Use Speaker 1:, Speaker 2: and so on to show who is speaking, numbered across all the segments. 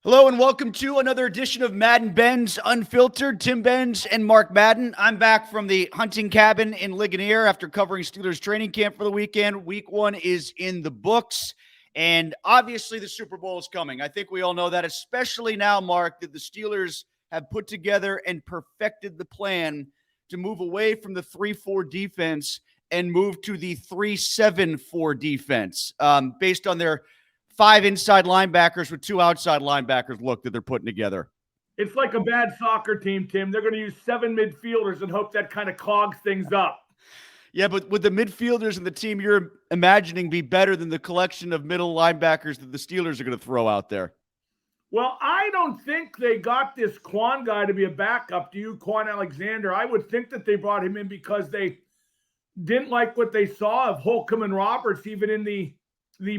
Speaker 1: Hello and welcome to another edition of Madden Benz Unfiltered. Tim Benz and Mark Madden. I'm back from the hunting cabin in Ligonier after covering Steelers training camp for the weekend. Week 1 is in the books, and obviously the Super Bowl is coming. I think we all know that, especially now, Mark, that the Steelers have put together and perfected the plan to move away from the 3-4 defense and move to the 3-7-4 defense based on their 5 inside linebackers with 2 outside linebackers look that they're putting together.
Speaker 2: It's like a bad soccer team, Tim. They're going to use 7 midfielders and hope that kind of clogs things up.
Speaker 1: Yeah, but would the midfielders and the team you're imagining be better than the collection of middle linebackers that the Steelers are going to throw out there?
Speaker 2: Well, I don't think they got this Quan guy to be a backup to you, Quan Alexander. I would think that they brought him in because they didn't like what they saw of Holcomb and Roberts, even in the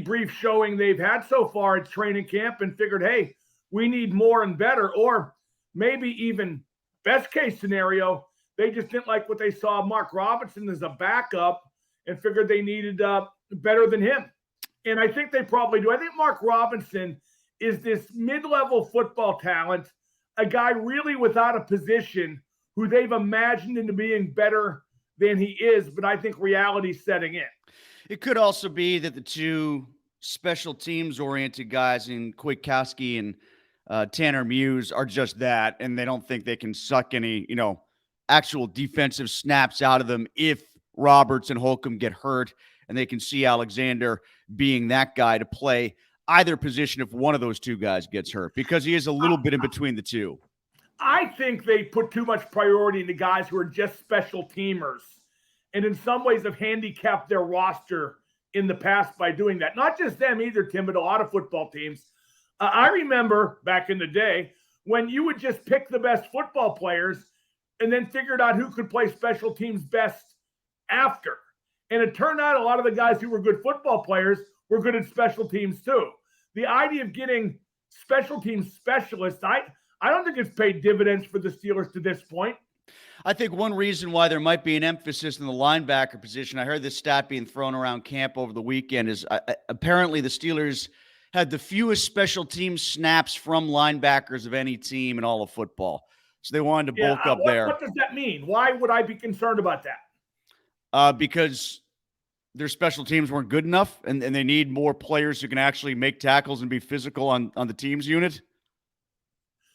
Speaker 2: brief showing they've had so far at training camp, and figured, hey, we need more and better. Or maybe even best case scenario, they just didn't like what they saw Mark Robinson as a backup and figured they needed better than him. And I think they probably do. I think Mark Robinson is this mid-level football talent, a guy really without a position who they've imagined into being better than he is, but I think reality's setting in.
Speaker 1: It could also be that the 2 special teams-oriented guys in Kwiatkowski and Tanner Muse are just that, and they don't think they can suck any, actual defensive snaps out of them if Roberts and Holcomb get hurt, and they can see Alexander being that guy to play either position if one of those 2 guys gets hurt, because he is a little bit in between the 2.
Speaker 2: I think they put too much priority into guys who are just special teamers, and in some ways have handicapped their roster in the past by doing that. Not just them either, Tim, but a lot of football teams. I remember back in the day when you would just pick the best football players and then figured out who could play special teams best after. And it turned out a lot of the guys who were good football players were good at special teams too. The idea of getting special teams specialists, I don't think it's paid dividends for the Steelers to this point.
Speaker 1: I think one reason why there might be an emphasis in the linebacker position, I heard this stat being thrown around camp over the weekend, is apparently the Steelers had the fewest special team snaps from linebackers of any team in all of football. So they wanted to bulk up there.
Speaker 2: What does that mean? Why would I be concerned about that?
Speaker 1: Because their special teams weren't good enough, and they need more players who can actually make tackles and be physical on the team's unit.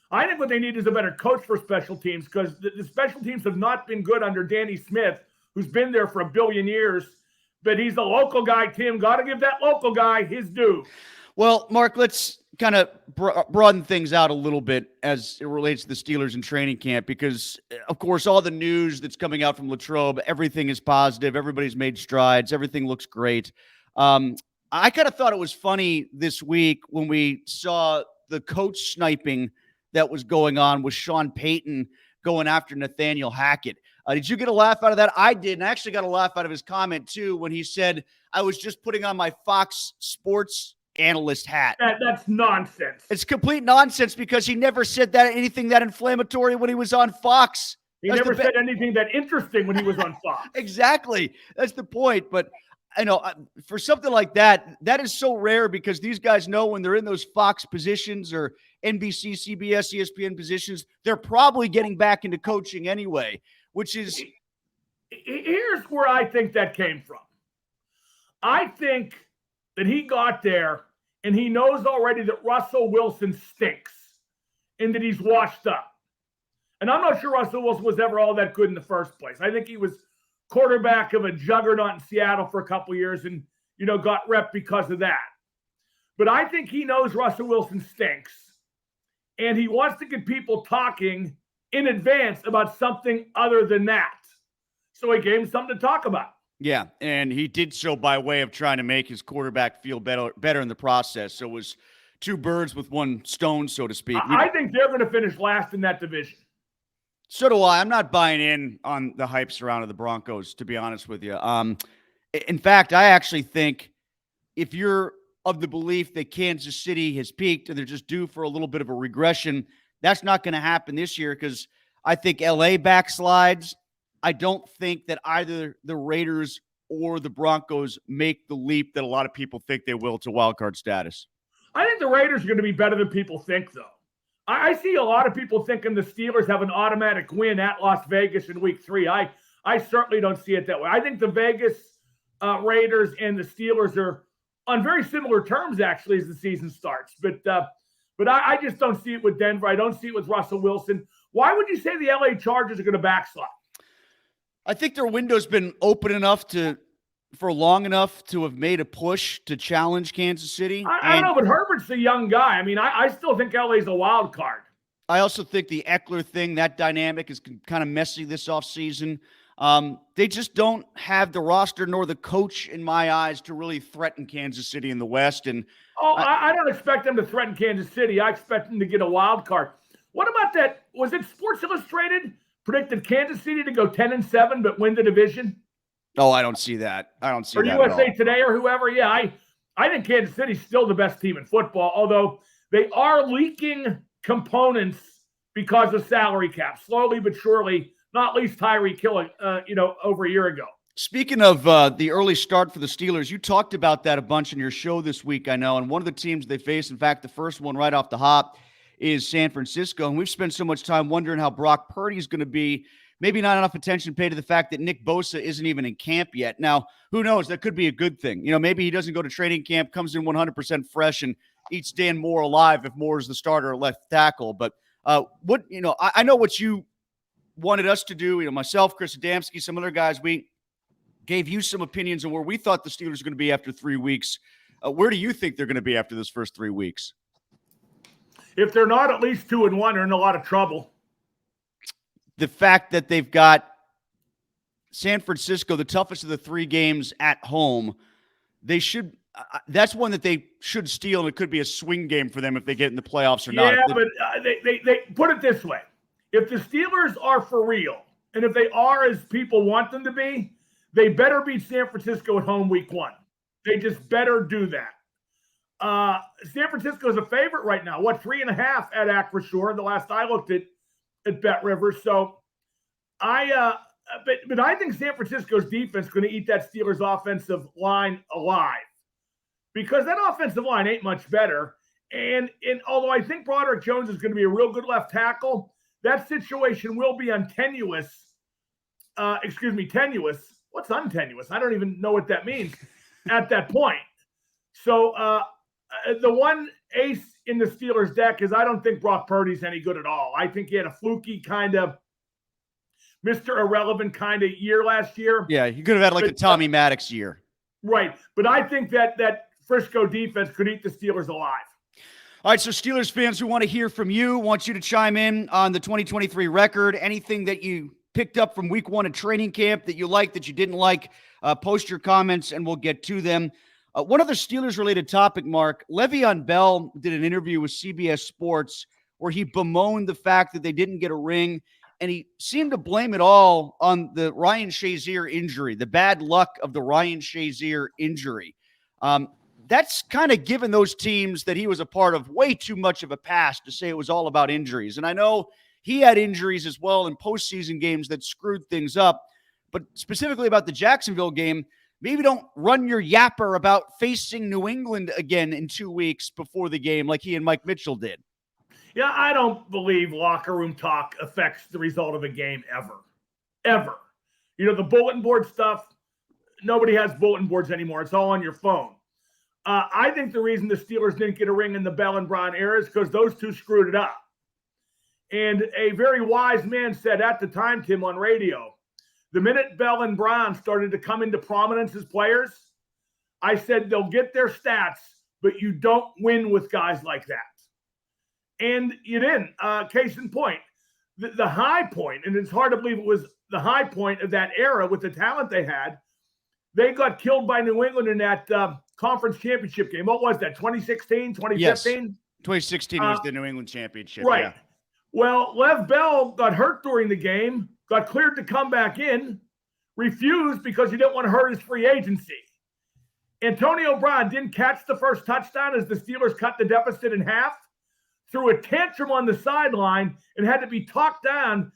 Speaker 2: I think what they need is a better coach for special teams, because the special teams have not been good under Danny Smith, who's been there for a billion years. But he's a local guy, Tim. Got to give that local guy his due.
Speaker 1: Well, Mark, let's kind of broaden things out a little bit as it relates to the Steelers in training camp, because, of course, all the news that's coming out from Latrobe, everything is positive. Everybody's made strides. Everything looks great. I kind of thought it was funny this week when we saw the coach sniping that was going on with Sean Payton going after Nathaniel Hackett. Did you get a laugh out of that? I did, and I actually got a laugh out of his comment, too, when he said, I was just putting on my Fox Sports analyst hat.
Speaker 2: That's nonsense.
Speaker 1: It's complete nonsense, because he never said anything that inflammatory when he was on Fox.
Speaker 2: He never said anything that interesting when he was on Fox.
Speaker 1: Exactly. That's the point. But I know for something like that, that is so rare, because these guys know when they're in those Fox positions or NBC, CBS, ESPN positions, they're probably getting back into coaching anyway, which is.
Speaker 2: Here's where I think that came from. I think that he got there and he knows already that Russell Wilson stinks and that he's washed up. And I'm not sure Russell Wilson was ever all that good in the first place. I think he was quarterback of a juggernaut in Seattle for a couple of years and, got rep because of that. But I think he knows Russell Wilson stinks, and he wants to get people talking in advance about something other than that. So he gave him something to talk about.
Speaker 1: Yeah, and he did so by way of trying to make his quarterback feel better in the process. So it was 2 birds with 1 stone, so to speak.
Speaker 2: I think they're going to finish last in that division.
Speaker 1: So do I. I'm not buying in on the hype surrounding the Broncos, to be honest with you. In fact, I actually think if you're of the belief that Kansas City has peaked and they're just due for a little bit of a regression, that's not going to happen this year, because I think LA backslides. I don't think that either the Raiders or the Broncos make the leap that a lot of people think they will to wild card status.
Speaker 2: I think the Raiders are going to be better than people think, though. I see a lot of people thinking the Steelers have an automatic win at Las Vegas in Week 3. I certainly don't see it that way. I think the Vegas Raiders and the Steelers are on very similar terms, actually, as the season starts. But I just don't see it with Denver. I don't see it with Russell Wilson. Why would you say the LA Chargers are going to backslide?
Speaker 1: I think their window's been open enough for long enough to have made a push to challenge Kansas City.
Speaker 2: I don't know, but Herbert's a young guy. I mean, I still think LA's a wild card.
Speaker 1: I also think the Eckler thing, that dynamic is kind of messy this offseason. They just don't have the roster nor the coach, in my eyes, to really threaten Kansas City in the West. And
Speaker 2: I don't expect them to threaten Kansas City. I expect them to get a wild card. What about that? Was it Sports Illustrated predicted Kansas City to go 10-7 but win the division?
Speaker 1: Oh, I don't see that. I don't see
Speaker 2: or
Speaker 1: that.
Speaker 2: Or USA Today or whoever. Yeah, I think Kansas City's still the best team in football, although they are leaking components because of salary cap, slowly but surely, not least Tyreek Hill, over a year ago.
Speaker 1: Speaking of the early start for the Steelers, you talked about that a bunch in your show this week, I know, and one of the teams they face, in fact, the first one right off the hop, is San Francisco, and we've spent so much time wondering how Brock Purdy is going to be. Maybe not enough attention paid to the fact that Nick Bosa isn't even in camp yet. Now, who knows? That could be a good thing. Maybe he doesn't go to training camp, comes in 100% fresh, and eats Dan Moore alive if Moore is the starter or left tackle. But I know what you wanted us to do. Myself, Chris Adamski, some other guys, we gave you some opinions on where we thought the Steelers were going to be after 3 weeks. Where do you think they're going to be after this first 3 weeks?
Speaker 2: If they're not at least 2-1, they're in a lot of trouble.
Speaker 1: The fact that they've got San Francisco, the toughest of the 3 games at home, they should. That's one that they should steal, and it could be a swing game for them if they get in the playoffs or not.
Speaker 2: Yeah, but they put it this way: if the Steelers are for real, and if they are as people want them to be, they better beat San Francisco at home Week 1. They just better do that. San Francisco is a favorite right now. 3.5 at Acrisure? The last I looked at Bet Rivers. So but I think San Francisco's defense is going to eat that Steelers offensive line alive, because that offensive line ain't much better. And although I think Broderick Jones is going to be a real good left tackle, that situation will be tenuous. What's untenuous? I don't even know what that means at that point. So the one ace in the Steelers deck is I don't think Brock Purdy's any good at all. I think he had a fluky kind of Mr. Irrelevant kind of year last year.
Speaker 1: Yeah, he could have had a Tommy Maddox year.
Speaker 2: Right. But I think that Frisco defense could eat the Steelers alive.
Speaker 1: All right, so Steelers fans who want to hear from you, want you to chime in on the 2023 record, anything that you picked up from Week 1 at training camp that you liked, that you didn't like, post your comments and we'll get to them. One other Steelers-related topic, Mark. Le'Veon Bell did an interview with CBS Sports where he bemoaned the fact that they didn't get a ring, and he seemed to blame it all on the Ryan Shazier injury, the bad luck of the Ryan Shazier injury. That's kind of given those teams that he was a part of way too much of a pass to say it was all about injuries. And I know he had injuries as well in postseason games that screwed things up, but specifically about the Jacksonville game, maybe don't run your yapper about facing New England again in 2 weeks before the game like he and Mike Mitchell did.
Speaker 2: Yeah, I don't believe locker room talk affects the result of a game ever. Ever. The bulletin board stuff, nobody has bulletin boards anymore. It's all on your phone. I think the reason the Steelers didn't get a ring in the Bell and Brown era is because those two screwed it up. And a very wise man said at the time, Tim, on radio, the minute Bell and Brown started to come into prominence as players, I said they'll get their stats, but you don't win with guys like that. And you didn't. Case in point, the high point, and it's hard to believe it was the high point of that era with the talent they had, they got killed by New England in that conference championship game. What was that, 2016, 2015?
Speaker 1: Yes, 2016 was the New England championship.
Speaker 2: Right.
Speaker 1: Yeah.
Speaker 2: Well, Lev Bell got hurt during the game, got cleared to come back in, refused because he didn't want to hurt his free agency. Antonio Brown didn't catch the first touchdown as the Steelers cut the deficit in half, threw a tantrum on the sideline, and had to be talked down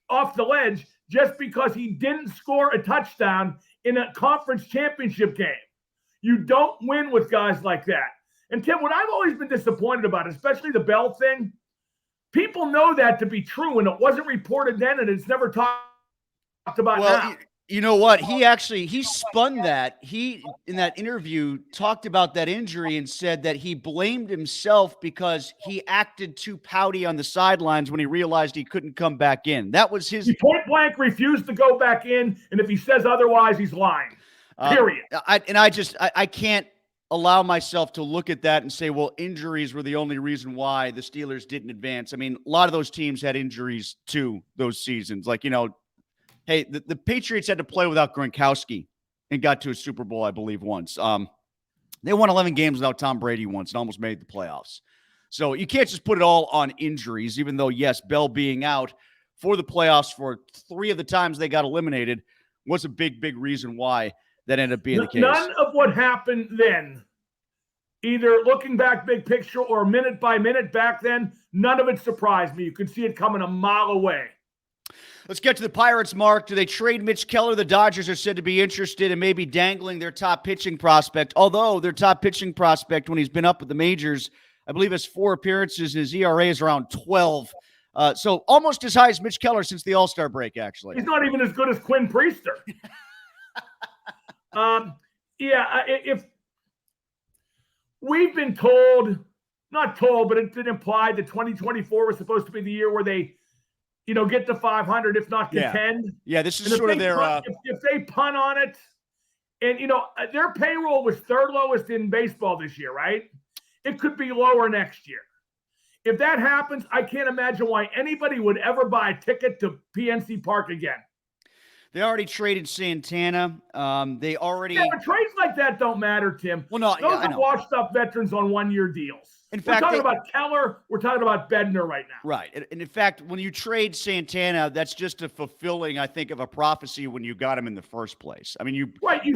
Speaker 2: off the ledge just because he didn't score a touchdown in a conference championship game. You don't win with guys like that. And Tim, what I've always been disappointed about, especially the Bell thing, people know that to be true, and it wasn't reported then, and it's never talked about now.
Speaker 1: You know what? He spun that. He, in that interview, talked about that injury and said that he blamed himself because he acted too pouty on the sidelines when he realized he couldn't come back in. That was his.
Speaker 2: He point blank refused to go back in, and if he says otherwise, he's lying. Period.
Speaker 1: I can't allow myself to look at that and say, well, injuries were the only reason why the Steelers didn't advance. I mean, a lot of those teams had injuries too those seasons. Like, hey, the Patriots had to play without Gronkowski and got to a Super Bowl, I believe, once. They won 11 games without Tom Brady once and almost made the playoffs. So you can't just put it all on injuries, even though, yes, Bell being out for the playoffs for 3 of the times they got eliminated was a big, big reason why that ended up being the case.
Speaker 2: None of what happened then, either looking back big picture or minute by minute back then, none of it surprised me. You could see it coming a mile away.
Speaker 1: Let's get to the Pirates, Mark. Do they trade Mitch Keller? The Dodgers are said to be interested in maybe dangling their top pitching prospect, although their top pitching prospect, when he's been up at the majors, I believe has 4 appearances, and his ERA is around 12. So almost as high as Mitch Keller since the All-Star break, actually.
Speaker 2: He's not even as good as Quinn Priester. If we've been told, not told, but it's been implied that 2024 was supposed to be the year where they, get to 500, if not contend.
Speaker 1: Yeah, this is sort of their.
Speaker 2: If they punt on it, and their payroll was 3rd lowest in baseball this year, right? It could be lower next year. If that happens, I can't imagine why anybody would ever buy a ticket to PNC Park again.
Speaker 1: They already traded Santana. They already.
Speaker 2: Yeah, but trades like that don't matter, Tim.
Speaker 1: Well, no,
Speaker 2: those are washed-up veterans on 1-year deals.
Speaker 1: In fact,
Speaker 2: we're talking about Keller. We're talking about Bednar right now.
Speaker 1: Right, and in fact, when you trade Santana, that's just a fulfilling, I think, of a prophecy when you got him in the first place. I mean, you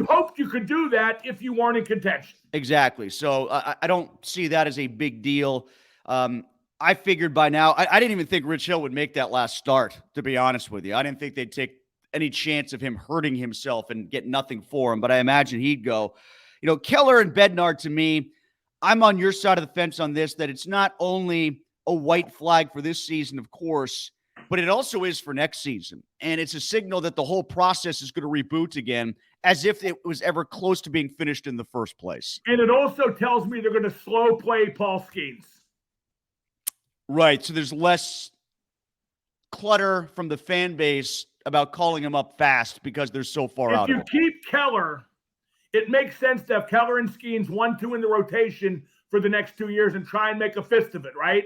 Speaker 2: hoped you could do that if you weren't in contention.
Speaker 1: Exactly. So I don't see that as a big deal. I figured by now, I didn't even think Rich Hill would make that last start, to be honest with you. I didn't think they'd take any chance of him hurting himself and get nothing for him, but I imagine he'd go. Keller and Bednar, to me, I'm on your side of the fence on this, that it's not only a white flag for this season, of course, but it also is for next season. And it's a signal that the whole process is going to reboot again, as if it was ever close to being finished in the first place.
Speaker 2: And it also tells me they're going to slow play Paul Skeens.
Speaker 1: Right. So there's less clutter from the fan base about calling him up fast because they're so far out.
Speaker 2: If you keep Keller, it makes sense to have Keller and Skeens 1-2 in the rotation for the next 2 years and try and make a fist of it, right?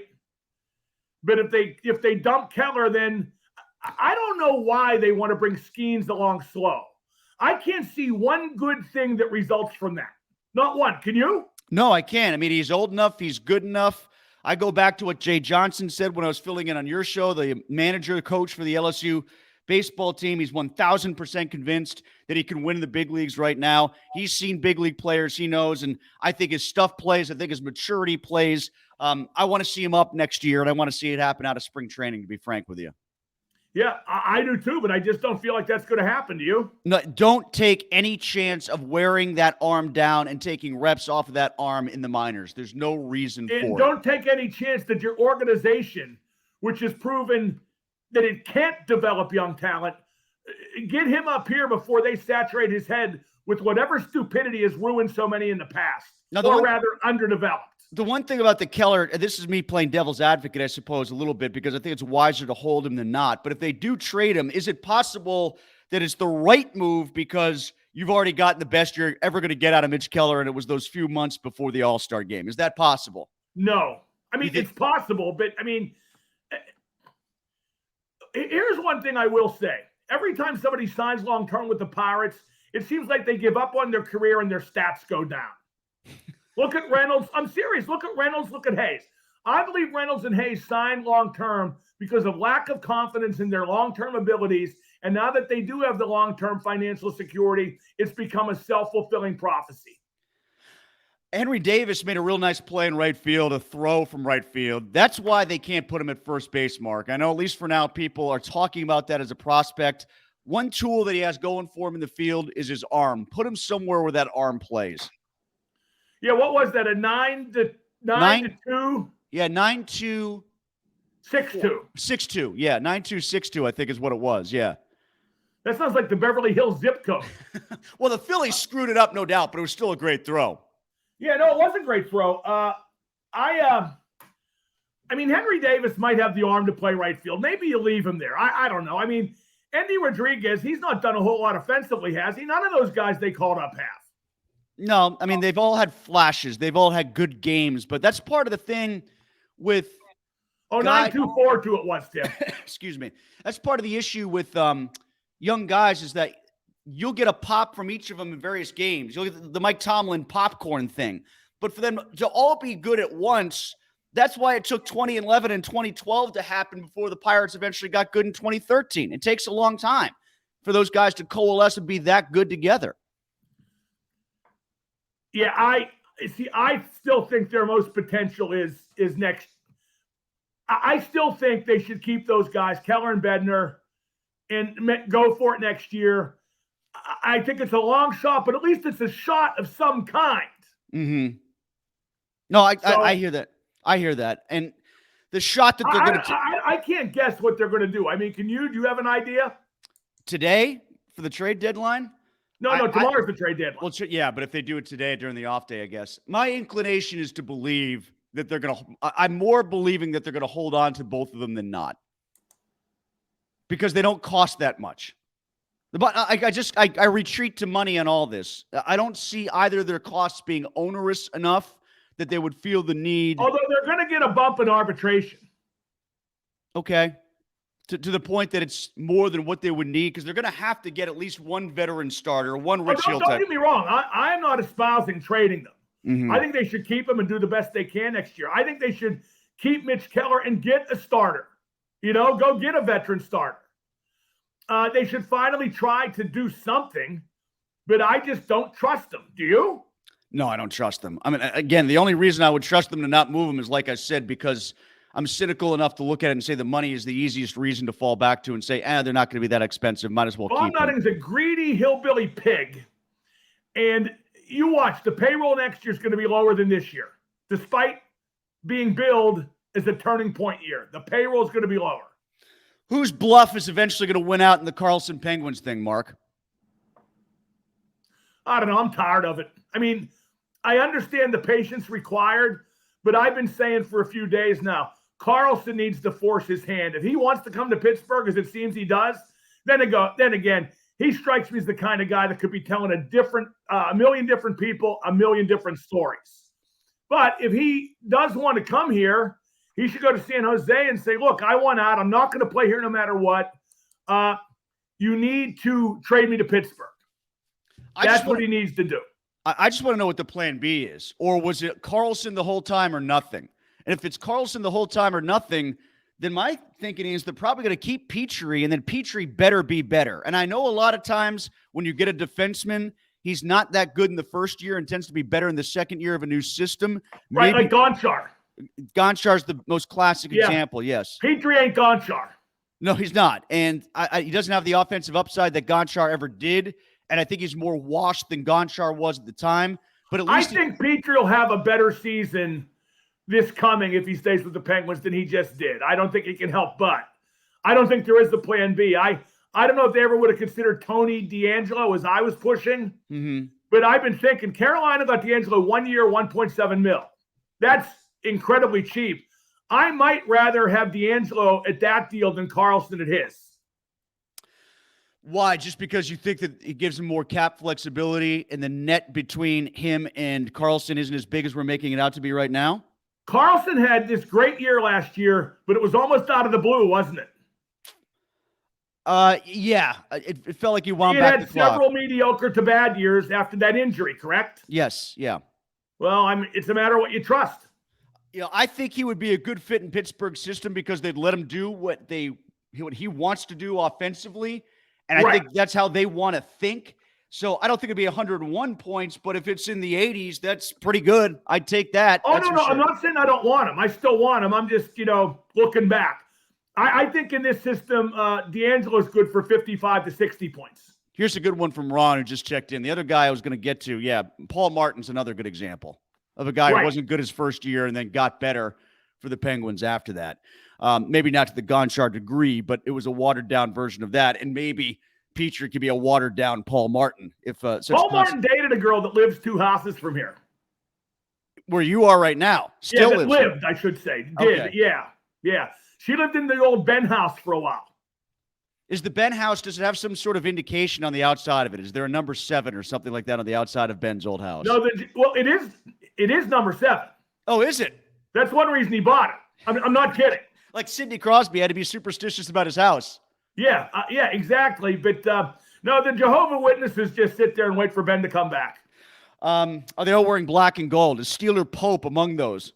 Speaker 2: But if they dump Keller, then I don't know why they want to bring Skeens along slow. I can't see one good thing that results from that. Not one. Can you?
Speaker 1: No, I can't. I mean, he's old enough. He's good enough. I go back to what Jay Johnson said when I was filling in on your show, the manager, coach for the LSU baseball team. He's 1,000% convinced that he can win in the big leagues right now. He's seen big league players, he knows, and I think his stuff plays. I think his maturity plays. I want to see him up next year, and I want to see it happen out of spring training, to be frank with you.
Speaker 2: Yeah, I do too, but I just don't feel like that's going to happen. Do you?
Speaker 1: No, don't take any chance of wearing that arm down and taking reps off of that arm in the minors. There's no reason for it.
Speaker 2: Don't take any chance that your organization, which has proven that it can't develop young talent, get him up here before they saturate his head with whatever stupidity has ruined so many in the past, rather underdeveloped.
Speaker 1: The one thing about the Keller, this is me playing devil's advocate, I suppose, a little bit, because I think it's wiser to hold him than not. But if they do trade him, is it possible that it's the right move because you've already gotten the best you're ever going to get out of Mitch Keller, and it was those few months before the All-Star game? Is that possible?
Speaker 2: No. I mean, it's possible, but I mean, here's one thing I will say. Every time somebody signs long-term with the Pirates, it seems like they give up on their career and their stats go down. Look at Reynolds. I'm serious. Look at Reynolds. Look at Hayes. I believe Reynolds and Hayes signed long-term because of lack of confidence in their long-term abilities. And now that they do have the long-term financial security, it's become a self-fulfilling prophecy.
Speaker 1: Henry Davis made a real nice play in right field, a throw from right field. That's why they can't put him at first base, Mark. I know at least for now people are talking about that as a prospect. One tool that he has going for him in the field is his arm. Put him somewhere where that arm plays.
Speaker 2: Yeah, what was that? A 9-2?
Speaker 1: Yeah, 9-2.
Speaker 2: 6-2.
Speaker 1: 6-2. Yeah, 9-2, 6-2, I think is what it was. Yeah.
Speaker 2: That sounds like the Beverly Hills zip code.
Speaker 1: Well, the Phillies screwed it up, no doubt, but it was still a great throw.
Speaker 2: Yeah, no, it was a great throw. I mean, Henry Davis might have the arm to play right field. Maybe you leave him there. I don't know. I mean, Andy Rodriguez, he's not done a whole lot offensively, has he? None of those guys they called up have.
Speaker 1: No, I mean, they've all had flashes. They've all had good games, but that's part of the thing with
Speaker 2: – 9-2-4-2 it was, Tim.
Speaker 1: Excuse me. That's part of the issue with young guys is that you'll get a pop from each of them in various games. You'll get the Mike Tomlin popcorn thing. But for them to all be good at once, that's why it took 2011 and 2012 to happen before the Pirates eventually got good in 2013. It takes a long time for those guys to coalesce and be that good together.
Speaker 2: Yeah, I still think their most potential is next. I still think they should keep those guys, Keller and Bednar, and go for it next year. I think it's a long shot, but at least it's a shot of some kind.
Speaker 1: Mm-hmm. No, I hear that. I hear that. And the shot that they're going to
Speaker 2: I can't guess what they're going to do. I mean, do you have an idea?
Speaker 1: Today for the trade deadline?
Speaker 2: No, tomorrow's the trade deadline.
Speaker 1: Well, yeah, but if they do it today during the off day, I guess. My inclination is to believe that they're going to – I'm more believing that they're going to hold on to both of them than not because they don't cost that much. But I retreat to money on all this. I don't see either of their costs being onerous enough that they would feel the need.
Speaker 2: Although they're going to get a bump in arbitration.
Speaker 1: Okay. To the point that it's more than what they would need because they're going to have to get at least one veteran starter, one Rich Hill type.
Speaker 2: Don't get me wrong. I am not espousing trading them.
Speaker 1: Mm-hmm.
Speaker 2: I think they should keep them and do the best they can next year. I think they should keep Mitch Keller and get a starter. Go get a veteran starter. They should finally try to do something, but I just don't trust them. Do you?
Speaker 1: No, I don't trust them. I mean, again, the only reason I would trust them to not move them is, like I said, because I'm cynical enough to look at it and say the money is the easiest reason to fall back to and say, they're not going to be that expensive. Might as well keep them.
Speaker 2: Bob Nutting's a greedy hillbilly pig, and you watch, the payroll next year is going to be lower than this year, despite being billed as a turning point year. The payroll is going to be lower.
Speaker 1: Whose bluff is eventually going to win out in the Carlson Penguins thing, Mark?
Speaker 2: I don't know. I'm tired of it. I mean, I understand the patience required, but I've been saying for a few days now, Carlson needs to force his hand. If he wants to come to Pittsburgh, as it seems he does, then again, he strikes me as the kind of guy that could be telling a million different people, a million different stories. But if he does want to come here, he should go to San Jose and say, look, I want out. I'm not going to play here no matter what. You need to trade me to Pittsburgh. That's what he needs to do.
Speaker 1: I just want to know what the plan B is. Or was it Carlson the whole time or nothing? And if it's Carlson the whole time or nothing, then my thinking is they're probably going to keep Petrie, and then Petrie better be better. And I know a lot of times when you get a defenseman, he's not that good in the first year and tends to be better in the second year of a new system.
Speaker 2: Right, like Gonchar.
Speaker 1: Gonchar's the most classic example, yes.
Speaker 2: Petrie ain't Gonchar.
Speaker 1: No, he's not. And he doesn't have the offensive upside that Gonchar ever did. And I think he's more washed than Gonchar was at the time. But at least
Speaker 2: I think Petrie will have a better season this coming if he stays with the Penguins than he just did. I don't think he can help but. I don't think there is the plan B. I don't know if they ever would have considered Tony DeAngelo as I was pushing.
Speaker 1: Mm-hmm.
Speaker 2: But I've been thinking Carolina got DeAngelo 1 year, $1.7 million. That's incredibly cheap. I might rather have DeAngelo at that deal than Carlson at his.
Speaker 1: Why? Just because you think that it gives him more cap flexibility and the net between him and Carlson isn't as big as we're making it out to be right now?
Speaker 2: Carlson had this great year last year, but it was almost out of the blue, wasn't it?
Speaker 1: Yeah. It felt like he wound back the clock.
Speaker 2: He had several mediocre to bad years after that injury, correct?
Speaker 1: Yes, yeah.
Speaker 2: Well, it's a matter of what you trust.
Speaker 1: I think he would be a good fit in Pittsburgh's system because they'd let him do what he wants to do offensively. And I think that's how they want to think. So I don't think it'd be 101 points, but if it's in the 80s, that's pretty good. I'd take that.
Speaker 2: Oh, no. Sure. I'm not saying I don't want him. I still want him. I'm just, looking back. I think in this system, DeAngelo's good for 55 to 60 points.
Speaker 1: Here's a good one from Ron who just checked in. The other guy I was going to get to, Paul Martin's another good example. of a guy
Speaker 2: Right.
Speaker 1: who wasn't good his first year and then got better for the Penguins after that. Maybe not to the Gonchar degree, but it was a watered-down version of that, and maybe Petrie could be a watered-down Paul Martin. If
Speaker 2: Paul Martin dated a girl that lives 2 houses from here.
Speaker 1: Where you are right now. Still
Speaker 2: that
Speaker 1: lives
Speaker 2: lived,
Speaker 1: here.
Speaker 2: I should say. Did,
Speaker 1: okay.
Speaker 2: Yeah. She lived in the old Ben house for a while.
Speaker 1: Is the Ben house, does it have some sort of indication on the outside of it? Is there a number 7 or something like that on the outside of Ben's old house?
Speaker 2: No, well, it is number 7.
Speaker 1: Oh, is it?
Speaker 2: That's one reason he bought it. I'm not kidding.
Speaker 1: Like Sidney Crosby had to be superstitious about his house.
Speaker 2: Yeah, exactly. But no, the Jehovah's Witnesses just sit there and wait for Ben to come back.
Speaker 1: Are they all wearing black and gold? Is Steeler Pope among those?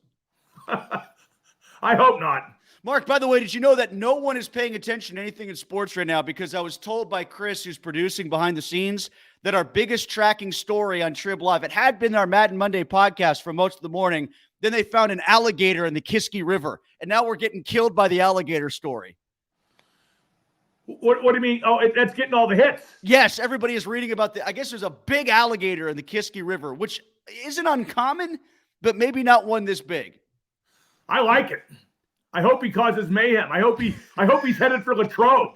Speaker 2: I hope not.
Speaker 1: Mark, by the way, did you know that no one is paying attention to anything in sports right now? Because I was told by Chris, who's producing behind the scenes, that our biggest tracking story on Trib Live, it had been our Madden Monday podcast for most of the morning. Then they found an alligator in the Kiski River, and now we're getting killed by the alligator story.
Speaker 2: What do you mean? Oh, that's getting all the hits.
Speaker 1: Yes, everybody is reading about I guess there's a big alligator in the Kiski River, which isn't uncommon, but maybe not one this big.
Speaker 2: I like it. I hope he causes mayhem. I hope he's headed for Latrobe.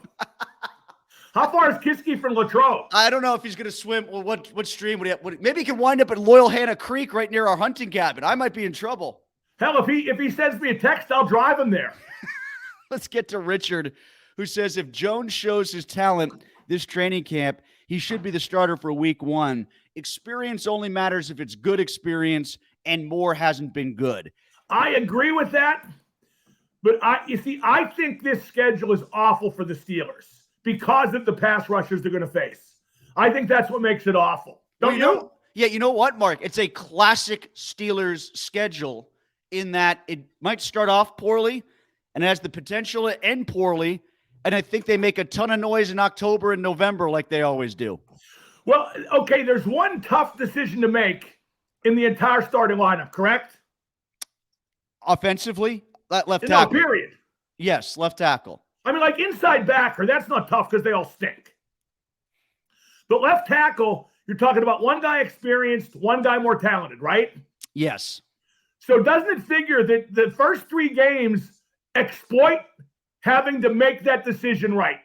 Speaker 2: How far is Kiski from Latrobe?
Speaker 1: I don't know if he's going to swim. Well, what stream would he have? Maybe he can wind up at Loyal Hannah Creek right near our hunting cabin. I might be in trouble.
Speaker 2: Hell, if he sends me a text, I'll drive him there.
Speaker 1: Let's get to Richard, who says if Jones shows his talent this training camp, he should be the starter for week 1. Experience only matters if it's good experience, and more hasn't been good.
Speaker 2: I agree with that. But I think this schedule is awful for the Steelers because of the pass rushers they're going to face. I think that's what makes it awful. Don't you?
Speaker 1: Yeah, you know what, Mark? It's a classic Steelers schedule in that it might start off poorly and has the potential to end poorly. And I think they make a ton of noise in October and November like they always do.
Speaker 2: Well, okay, there's one tough decision to make in the entire starting lineup, correct?
Speaker 1: Offensively? Left tackle.
Speaker 2: No, period.
Speaker 1: Yes, left tackle.
Speaker 2: I mean, like inside backer, that's not tough because they all stink. But left tackle, you're talking about one guy experienced, one guy more talented, right?
Speaker 1: Yes.
Speaker 2: So doesn't it figure that the first 3 games exploit having to make that decision right?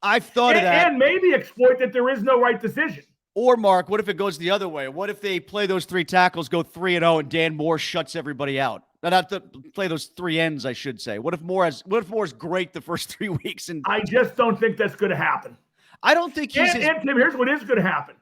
Speaker 1: I've thought of that.
Speaker 2: And maybe exploit that there is no right decision.
Speaker 1: Or, Mark, what if it goes the other way? What if they play those 3 tackles, go 3-0, and Dan Moore shuts everybody out? Not to play those 3 ends, I should say. What if Moore's great the first 3 weeks? And
Speaker 2: I just don't think that's going to happen.
Speaker 1: I don't think he's.
Speaker 2: And Tim, here's what is going to happen.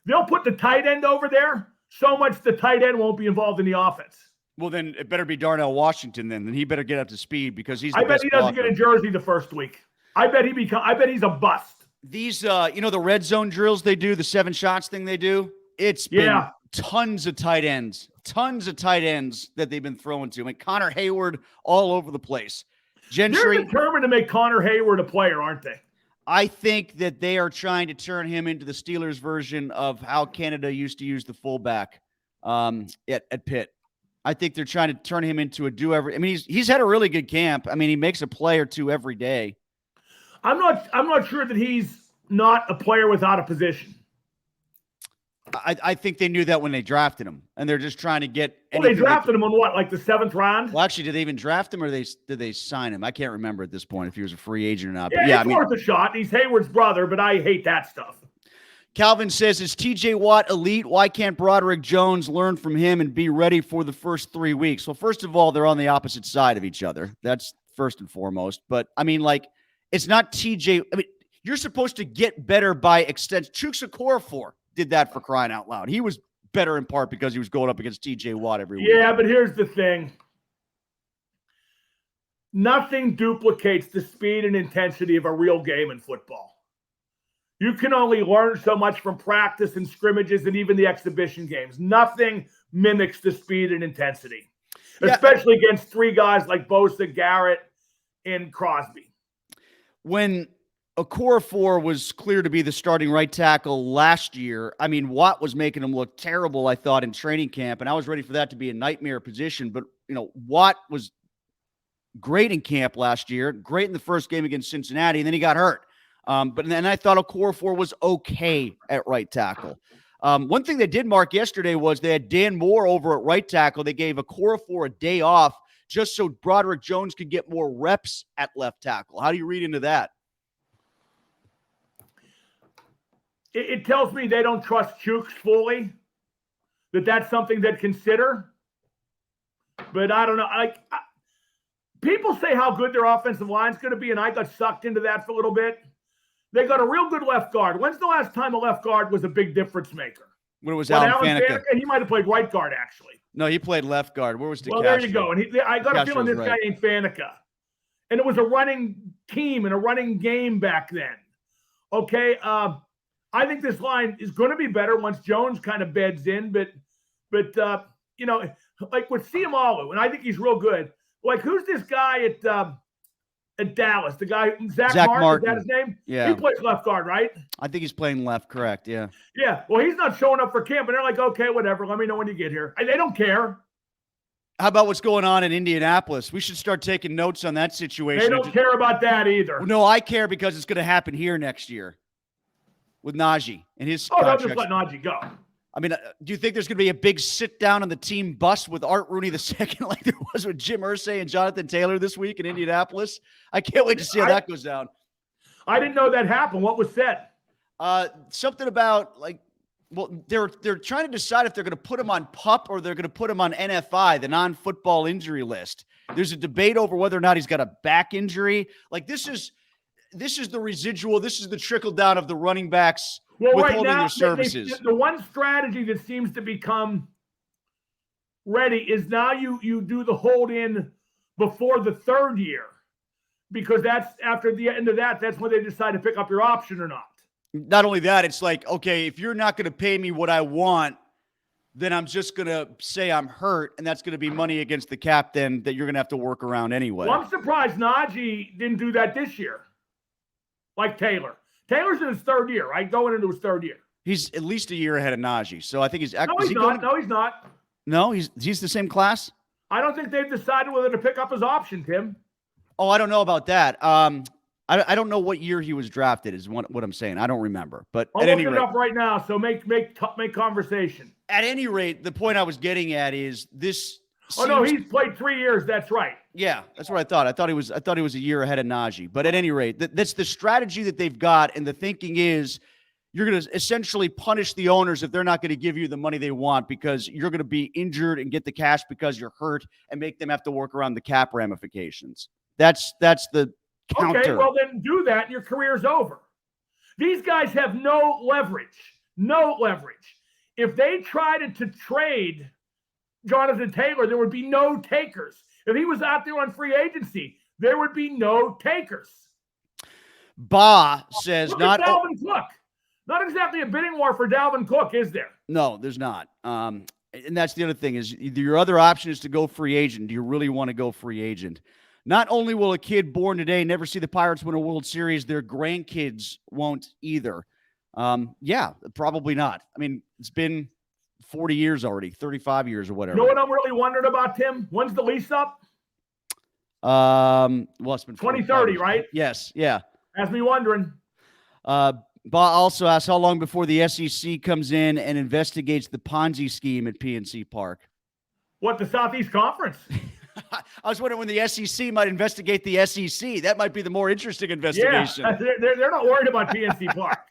Speaker 2: They'll put the tight end over there so much the tight end won't be involved in the offense.
Speaker 1: Well, then it better be Darnell Washington. Then he better get up to speed because he's.
Speaker 2: I bet he doesn't get a jersey the first week. I bet he's a bust.
Speaker 1: These, the red zone drills they do, the 7 shots thing they do. It's been tons of tight ends that they've been throwing to. I mean, Connor Hayward all over the place. Gentry.
Speaker 2: They're determined to make Connor Hayward a player, aren't they?
Speaker 1: I think that they are trying to turn him into the Steelers version of how Canada used to use the fullback at Pitt. I think they're trying to turn him into a do-every. I mean, he's had a really good camp. I mean, he makes a play or 2 every day.
Speaker 2: I'm not sure that he's not a player without a position.
Speaker 1: I think they knew that when they drafted him, and they're just trying to get.
Speaker 2: Well, they drafted him on what, like the 7th round?
Speaker 1: Well, actually, did they even draft him, or did they sign him? I can't remember at this point if he was a free agent or not.
Speaker 2: But it's worth a shot. He's Hayward's brother, but I hate that stuff.
Speaker 1: Calvin says, "Is T.J. Watt elite? Why can't Broderick Jones learn from him and be ready for the first 3 weeks?" Well, first of all, they're on the opposite side of each other. That's first and foremost. But I mean, like, it's not T.J. I mean, you're supposed to get better by extension. Chuks Okorafor did that, for crying out loud. He was better in part because he was going up against T.J. Watt every week.
Speaker 2: Yeah, but here's the thing. Nothing duplicates the speed and intensity of a real game in football. You can only learn so much from practice and scrimmages and even the exhibition games. Nothing mimics the speed and intensity, especially against 3 guys like Bosa, Garrett, and Crosby.
Speaker 1: When Okorafor was clear to be the starting right tackle last year, I mean, Watt was making him look terrible, I thought, in training camp, and I was ready for that to be a nightmare position. But, Watt was great in camp last year, great in the first game against Cincinnati, and then he got hurt. But then I thought Okorafor was okay at right tackle. One thing they did, Mark, yesterday was they had Dan Moore over at right tackle. They gave Okorafor a day off just so Broderick Jones could get more reps at left tackle. How do you read into that?
Speaker 2: It tells me they don't trust Chooks fully, that's something they'd consider. But I don't know. People say how good their offensive line's going to be, and I got sucked into that for a little bit. They got a real good left guard. When's the last time a left guard was a big difference maker?
Speaker 1: When it was Alan Faneca.
Speaker 2: He might have played right guard, actually.
Speaker 1: No, he played left guard. Where was DeCastro?
Speaker 2: Well, there you go. And I got a feeling this guy ain't Faneca. And it was a running team and a running game back then. Okay, I think this line is going to be better once Jones kind of beds in. But you know, like with Siamalu, and I think he's real good. Like, who's this guy at Dallas? The guy, Zach Martin, is that his name?
Speaker 1: Yeah.
Speaker 2: He plays left guard, right?
Speaker 1: I think he's playing left, correct, yeah.
Speaker 2: Yeah, well, he's not showing up for camp, and they're like, okay, whatever, let me know when you get here. They don't care.
Speaker 1: How about what's going on in Indianapolis? We should start taking notes on that situation.
Speaker 2: They don't care about that either.
Speaker 1: No, I care because it's going to happen here next year with Najee and his contract.
Speaker 2: They'll just let Najee go.
Speaker 1: I mean, do you think there's going to be a big sit-down on the team bus with Art Rooney II like there was with Jim Irsay and Jonathan Taylor this week in Indianapolis? I can't wait to see how that goes down. I
Speaker 2: didn't know that happened. What was said?
Speaker 1: Something about, they're trying to decide if they're going to put him on PUP or they're going to put him on NFI, the non-football injury list. There's a debate over whether or not he's got a back injury. This is the residual. This is the trickle down of the running backs withholding their services.
Speaker 2: The one strategy that seems to become ready is now you do the hold in before the third year, because that's after the end of that's when they decide to pick up your option or not.
Speaker 1: Not only that, it's like, okay, if you're not going to pay me what I want, then I'm just going to say I'm hurt, and that's going to be money against the cap then that you're going to have to work around anyway.
Speaker 2: Well, I'm surprised Najee didn't do that this year, like Taylor. Taylor's in his third year, right? Going into his third year.
Speaker 1: He's at least a year ahead of Najee, so I think he's.
Speaker 2: No, he's not. No, he's not.
Speaker 1: No, he's the same class.
Speaker 2: I don't think they've decided whether to pick up his option, Tim.
Speaker 1: Oh, I don't know about that. I don't know what year he was drafted. Is what I'm saying. I don't remember. But
Speaker 2: I'll look it up right now. So make conversation.
Speaker 1: At any rate, the point I was getting at is this.
Speaker 2: No, he's played 3 years. That's right.
Speaker 1: Yeah, that's what I thought. I thought he was a year ahead of Najee. But at any rate, that's the strategy that they've got, and the thinking is you're going to essentially punish the owners if they're not going to give you the money they want because you're going to be injured and get the cash because you're hurt, and make them have to work around the cap ramifications. That's the counter.
Speaker 2: Okay, well then do that, and your career's over. These guys have no leverage. No leverage. If they tried to trade Jonathan Taylor, there would be no takers. If he was out there on free agency, there would be no takers.
Speaker 1: Ba says
Speaker 2: Look at Dalvin Cook. Not exactly a bidding war for Dalvin Cook, is there?
Speaker 1: No, there's not. And that's the other thing is your other option is to go free agent. Do you really want to go free agent? Not only will a kid born today never see the Pirates win a World Series, their grandkids won't either. Yeah, probably not. I mean, it's been 40 years already, 35 years or whatever.
Speaker 2: You know what I'm really wondering about, Tim? When's the lease up?
Speaker 1: Well, it's been
Speaker 2: 2030, right?
Speaker 1: Yes, yeah.
Speaker 2: Has me wondering.
Speaker 1: Ba also asks how long before the SEC comes in and investigates the Ponzi scheme at PNC Park.
Speaker 2: What, the Southeast Conference?
Speaker 1: I was wondering when the SEC might investigate the SEC. That might be the more interesting investigation.
Speaker 2: Yeah, they're not worried about PNC Park.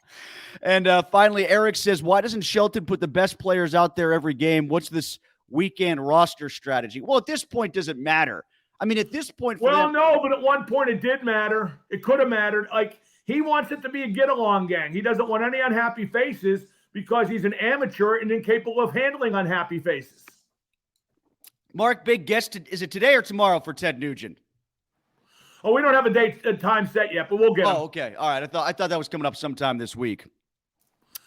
Speaker 1: And finally, Eric says, why doesn't Shelton put the best players out there every game? What's this weekend roster strategy? Well, at this point, does it matter? I mean, at this point...
Speaker 2: No, but at one point it did matter. It could have mattered. Like, he wants it to be a get-along gang. He doesn't want any unhappy faces because he's an amateur and incapable of handling unhappy faces.
Speaker 1: Mark, big guest. Is it today or tomorrow for Ted Nugent?
Speaker 2: Oh, we don't have a time set yet, but we'll get him.
Speaker 1: Oh, okay. All right. I thought that was coming up sometime this week.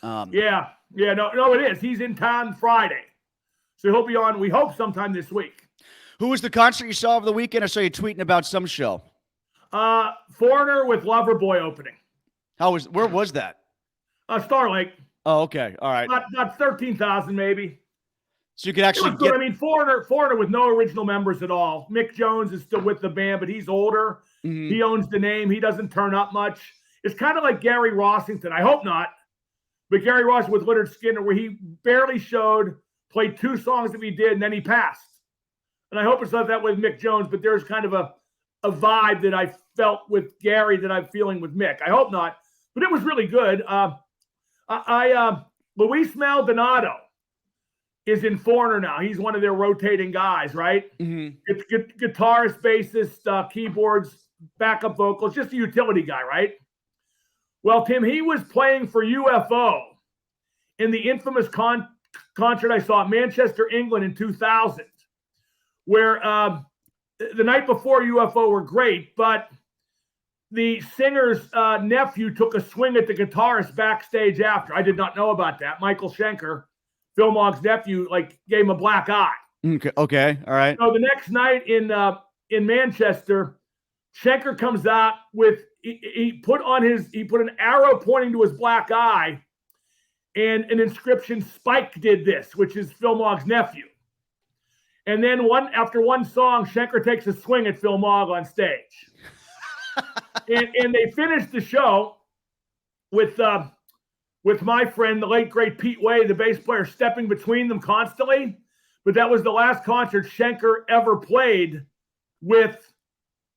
Speaker 2: No, it is. He's in town Friday. So he'll be on, we hope, sometime this week.
Speaker 1: Who was the concert you saw over the weekend? I saw you tweeting about some show.
Speaker 2: Foreigner with Loverboy opening.
Speaker 1: Where was that?
Speaker 2: Star Lake.
Speaker 1: Oh, okay. All right.
Speaker 2: About 13,000 maybe.
Speaker 1: So you could actually
Speaker 2: get... I mean, Foreigner with no original members at all. Mick Jones is still with the band, but he's older. Mm-hmm. He owns the name. He doesn't turn up much. It's kind of like Gary Rossington. I hope not. but Gary Ross with Leonard Skinner, where he barely showed, played 2 songs that he did, and then he passed. And I hope it's not that with Mick Jones, but there's kind of a vibe that I felt with Gary that I'm feeling with Mick. I hope not, but it was really good. Luis Maldonado is in Foreigner now. He's one of their rotating guys, right?
Speaker 1: Mm-hmm.
Speaker 2: It's guitarist, bassist, keyboards, backup vocals, just a utility guy, right? Well, Tim, he was playing for UFO in the infamous concert I saw at Manchester, England in 2000, where the night before UFO were great, but the singer's nephew took a swing at the guitarist backstage after. I did not know about that. Michael Schenker, Phil Mogg's nephew, gave him a black eye.
Speaker 1: Okay. All right.
Speaker 2: So the next night in Manchester, Schenker comes out with he put an arrow pointing to his black eye and an inscription, "Spike did this," which is Phil Mogg's nephew. And then after one song, Schenker takes a swing at Phil Mogg on stage. and they finished the show with my friend, the late great Pete Way, the bass player, stepping between them constantly. But that was the last concert Schenker ever played with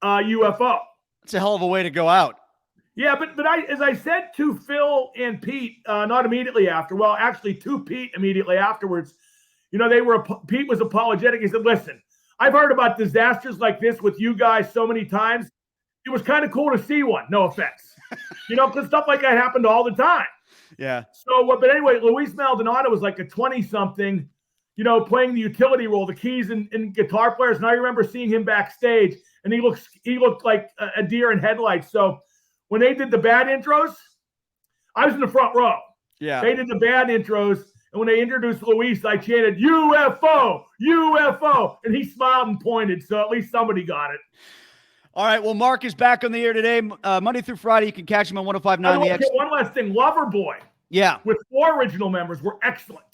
Speaker 2: UFO.
Speaker 1: That's a hell of a way to go out.
Speaker 2: Yeah, but as I said to Phil and Pete, not immediately after, well, actually to Pete immediately afterwards, Pete was apologetic. He said, "Listen, I've heard about disasters like this with you guys so many times. It was kind of cool to see one. No offense, because stuff like that happened all the time."
Speaker 1: Yeah.
Speaker 2: So, but anyway, Luis Maldonado was like a 20-something, playing the utility role, the keys and guitar players. And I remember seeing him backstage, and he looked like a deer in headlights. So when they did the bad intros, I was in the front row.
Speaker 1: Yeah.
Speaker 2: They did the bad intros. And when they introduced Luis, I chanted, "UFO, UFO." And he smiled and pointed. So at least somebody got it.
Speaker 1: All right. Well, Mark is back on the air today, Monday through Friday. You can catch him on 105.9 The X.
Speaker 2: One last thing. Loverboy.
Speaker 1: Yeah.
Speaker 2: With 4 original members were excellent.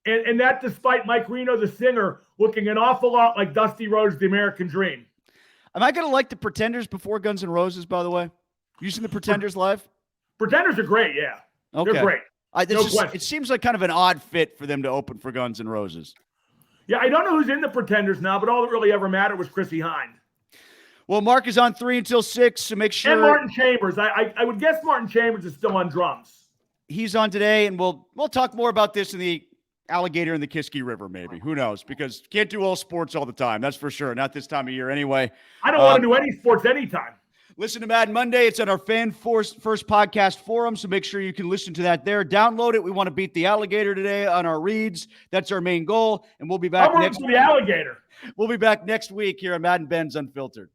Speaker 2: And that despite Mike Reno, the singer, looking an awful lot like Dusty Rhodes, the American Dream.
Speaker 1: Am I going to like the Pretenders before Guns N' Roses, by the way? You seen the Pretenders live?
Speaker 2: Pretenders are great, yeah.
Speaker 1: Okay.
Speaker 2: They're great.
Speaker 1: It seems like kind of an odd fit for them to open for Guns N' Roses.
Speaker 2: Yeah, I don't know who's in the Pretenders now, but all that really ever mattered was Chrissy Hynde.
Speaker 1: Well, Mark is on 3 until 6, so make sure.
Speaker 2: And Martin Chambers. I would guess Martin Chambers is still on drums.
Speaker 1: He's on today, and we'll talk more about this in the alligator in the Kiski River, maybe. Who knows? Because can't do all sports all the time. That's for sure. Not this time of year anyway.
Speaker 2: I don't want to do any sports anytime.
Speaker 1: Listen to Madden Monday. It's on our Fan First podcast forum, so make sure you can listen to that there. Download it. We want to beat the alligator today on our reads. That's our main goal, and we'll be back
Speaker 2: next week. The alligator.
Speaker 1: We'll be back next week here on Madden Benz Unfiltered.